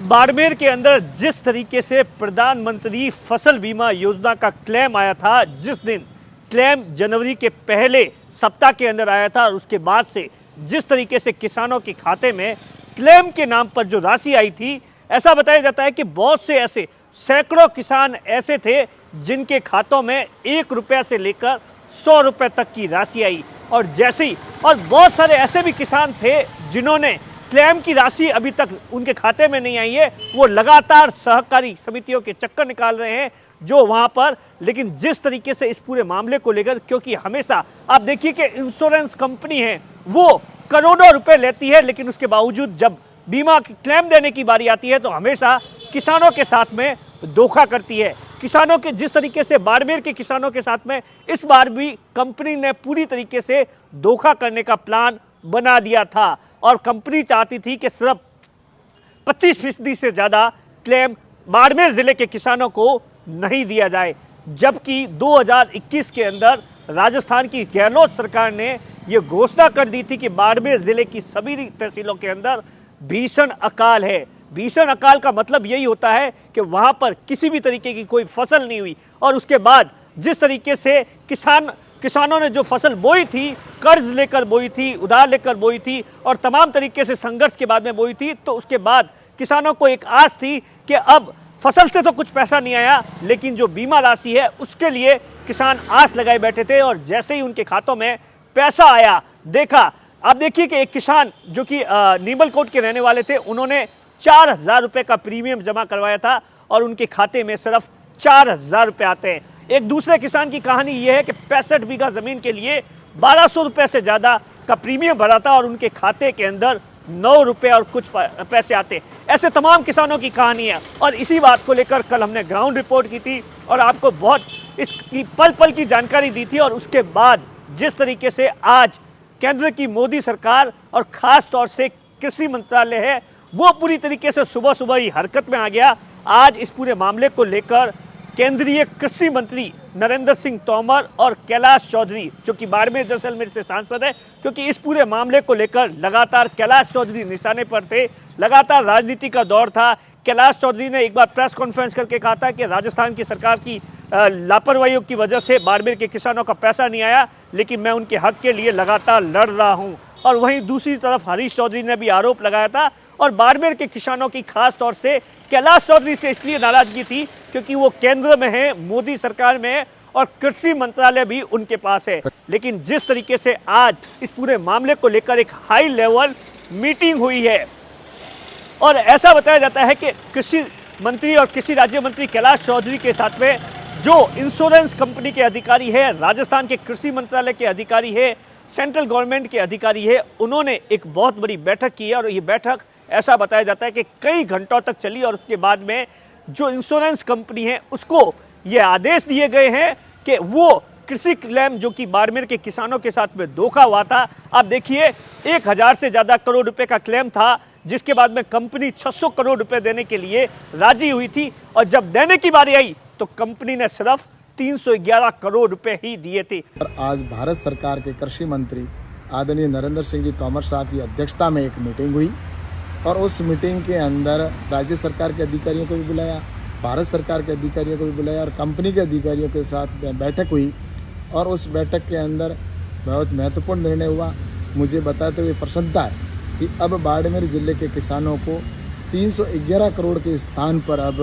बाड़मेर के अंदर जिस तरीके से प्रधानमंत्री फसल बीमा योजना का क्लेम आया था, जिस दिन क्लेम जनवरी के पहले सप्ताह के अंदर आया था और उसके बाद से जिस तरीके से किसानों के खाते में क्लेम के नाम पर जो राशि आई थी, ऐसा बताया जाता है कि बहुत से ऐसे सैकड़ों किसान ऐसे थे जिनके खातों में 1 रुपया से लेकर 100 रुपये तक की राशि आई। और जैसे ही और बहुत सारे ऐसे भी किसान थे जिन्होंने क्लेम की राशि अभी तक उनके खाते में नहीं आई है, वो लगातार सहकारी समितियों के चक्कर निकाल रहे हैं जो वहां पर। लेकिन जिस तरीके से इस पूरे मामले को लेकर, क्योंकि हमेशा आप देखिए कि इंश्योरेंस कंपनी है वो करोड़ों रुपए लेती है, लेकिन उसके बावजूद जब बीमा की क्लेम देने की बारी आती है तो हमेशा किसानों के साथ में धोखा करती है। किसानों के जिस तरीके से बाड़मेर के किसानों के साथ में इस बार भी कंपनी ने पूरी तरीके से धोखा करने का प्लान बना दिया था और कंपनी चाहती थी कि सिर्फ 25% से ज़्यादा क्लेम बाड़मेर ज़िले के किसानों को नहीं दिया जाए, जबकि 2021 के अंदर राजस्थान की गहलोत सरकार ने ये घोषणा कर दी थी कि बाड़मेर ज़िले की सभी तहसीलों के अंदर भीषण अकाल है। भीषण अकाल का मतलब यही होता है कि वहाँ पर किसी भी तरीके की कोई फसल नहीं हुई और उसके बाद जिस तरीके से किसानों ने जो फसल बोई थी, कर्ज लेकर बोई थी, उधार लेकर बोई थी और तमाम तरीके से संघर्ष के बाद में बोई थी, तो उसके बाद किसानों को एक आस थी कि अब फसल से तो कुछ पैसा नहीं आया, लेकिन जो बीमा राशि है उसके लिए किसान आस लगाए बैठे थे। और जैसे ही उनके खातों में पैसा आया, देखा, आप देखिए कि एक किसान जो कि नीमलकोट के रहने वाले थे, उन्होंने 4,000 रुपये का प्रीमियम जमा करवाया था और उनके खाते में सिर्फ 4,000 रुपये आते हैं। एक दूसरे किसान की कहानी यह है कि 65 बीघा जमीन के लिए 1,200 रुपये से ज़्यादा का प्रीमियम भरा था और उनके खाते के अंदर 9 रुपये और कुछ पैसे आते। ऐसे तमाम किसानों की कहानी है और इसी बात को लेकर कल हमने ग्राउंड रिपोर्ट की थी और आपको बहुत इसकी पल पल की जानकारी दी थी। और उसके बाद जिस तरीके से आज केंद्र की मोदी सरकार और ख़ास तौर से कृषि मंत्रालय है वो पूरी तरीके से सुबह सुबह ही हरकत में आ गया। आज इस पूरे मामले को लेकर केंद्रीय कृषि मंत्री नरेंद्र सिंह तोमर और कैलाश चौधरी, जो कि बाड़मेर जैसलमेर से सांसद है, क्योंकि इस पूरे मामले को लेकर लगातार कैलाश चौधरी निशाने पर थे, लगातार राजनीति का दौर था। कैलाश चौधरी ने एक बार प्रेस कॉन्फ्रेंस करके कहा था कि राजस्थान की सरकार की लापरवाहियों की वजह से बाड़मेर के किसानों का पैसा नहीं आया, लेकिन मैं उनके हक के लिए लगातार लड़ रहा हूं। और वहीं दूसरी तरफ हरीश चौधरी ने भी आरोप लगाया था और बाड़मेर के किसानों की खास तौर से कैलाश चौधरी से इसलिए नाराजगी थी क्योंकि वो केंद्र में है, मोदी सरकार में है और कृषि मंत्रालय भी उनके पास है। लेकिन जिस तरीके से आज इस पूरे मामले को लेकर एक हाई लेवल मीटिंग हुई है और ऐसा बताया जाता है कि कृषि मंत्री और कृषि राज्य मंत्री कैलाश चौधरी के साथ में जो इंश्योरेंस कंपनी के अधिकारी है, राजस्थान के कृषि मंत्रालय के अधिकारी है, सेंट्रल गवर्नमेंट के अधिकारी है, उन्होंने एक बहुत बड़ी बैठक की है और ये बैठक ऐसा बताया जाता है कि कई घंटों तक चली और उसके बाद में जो इंश्योरेंस कंपनी है उसको ये आदेश दिए गए हैं कि वो कृषि क्लेम जो कि बाड़मेर के किसानों के साथ में धोखा हुआ था, आप देखिए 1,000 से ज़्यादा करोड़ रुपए का क्लेम था, जिसके बाद में कंपनी 600 करोड़ रुपए देने के लिए राजी हुई थी और जब देने की बारी आई तो कंपनी ने सिर्फ 311 करोड़ रुपए ही दिए थे। आज भारत सरकार के कृषि मंत्री आदरणीय नरेंद्र सिंह जी तोमर साहब की अध्यक्षता में एक मीटिंग हुई और उस मीटिंग के अंदर राज्य सरकार के अधिकारियों को भी बुलाया, भारत सरकार के अधिकारियों को भी बुलाया और कंपनी के अधिकारियों के साथ बैठक हुई और उस बैठक के अंदर बहुत महत्वपूर्ण निर्णय हुआ। मुझे बताते हुए प्रसन्नता है कि अब बाड़मेर ज़िले के किसानों को 311 करोड़ के स्थान पर अब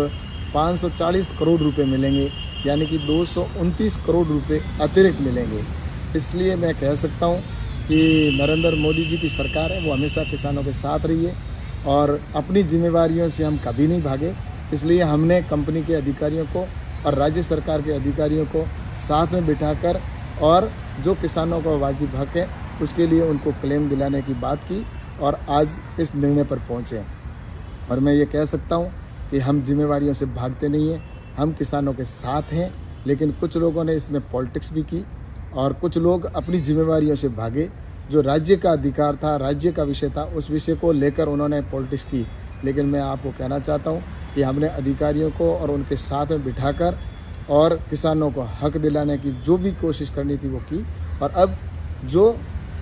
540 करोड़ रुपए मिलेंगे, यानी कि 229 करोड़ रुपए अतिरिक्त मिलेंगे। इसलिए मैं कह सकता हूँ कि नरेंद्र मोदी जी की सरकार है वो हमेशा किसानों के साथ रही है और अपनी जिम्मेवारियों से हम कभी नहीं भागे। इसलिए हमने कंपनी के अधिकारियों को और राज्य सरकार के अधिकारियों को साथ में बिठाकर और जो किसानों को वाजिब हक है उसके लिए उनको क्लेम दिलाने की बात की और आज इस निर्णय पर पहुँचे। और मैं ये कह सकता हूँ कि हम जिम्मेवारियों से भागते नहीं हैं, हम किसानों के साथ हैं, लेकिन कुछ लोगों ने इसमें पॉलिटिक्स भी की और कुछ लोग अपनी जिम्मेवारियों से भागे। जो राज्य का अधिकार था, राज्य का विषय था, उस विषय को लेकर उन्होंने पॉलिटिक्स की। लेकिन मैं आपको कहना चाहता हूं कि हमने अधिकारियों को और उनके साथ में बिठाकर और किसानों को हक दिलाने की जो भी कोशिश करनी थी वो की और अब जो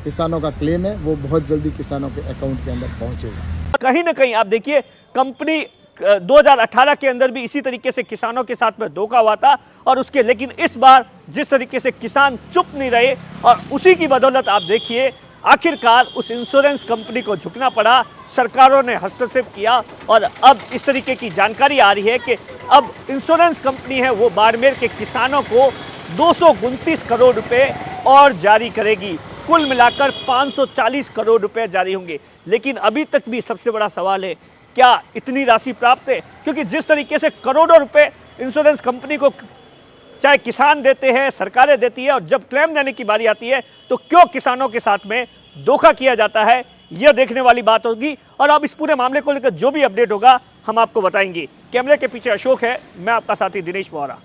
किसानों का क्लेम है वो बहुत जल्दी किसानों के अकाउंट के अंदर पहुंचेगा। कहीं ना कहीं आप देखिए कंपनी 2018 के अंदर भी इसी तरीके से किसानों के साथ में धोखा हुआ था और उसके, लेकिन इस बार जिस तरीके से किसान चुप नहीं रहे और उसी की बदौलत आप देखिए आखिरकार उस इंश्योरेंस कंपनी को झुकना पड़ा, सरकारों ने हस्तक्षेप किया और अब इस तरीके की जानकारी आ रही है कि अब इंश्योरेंस कंपनी है वो बाड़मेर के किसानों को 229 करोड़ रुपए और जारी करेगी। कुल मिलाकर 540 करोड़ रुपए जारी होंगे। लेकिन अभी तक भी सबसे बड़ा सवाल है, क्या इतनी राशि प्राप्त है? क्योंकि जिस तरीके से करोड़ों रुपए इंश्योरेंस कंपनी को चाहे किसान देते हैं, सरकारें देती है, और जब क्लेम देने की बारी आती है तो क्यों किसानों के साथ में धोखा किया जाता है, यह देखने वाली बात होगी। और अब इस पूरे मामले को लेकर जो भी अपडेट होगा हम आपको बताएंगे। कैमरे के पीछे अशोक है, मैं आपका साथी दिनेश मोहरा।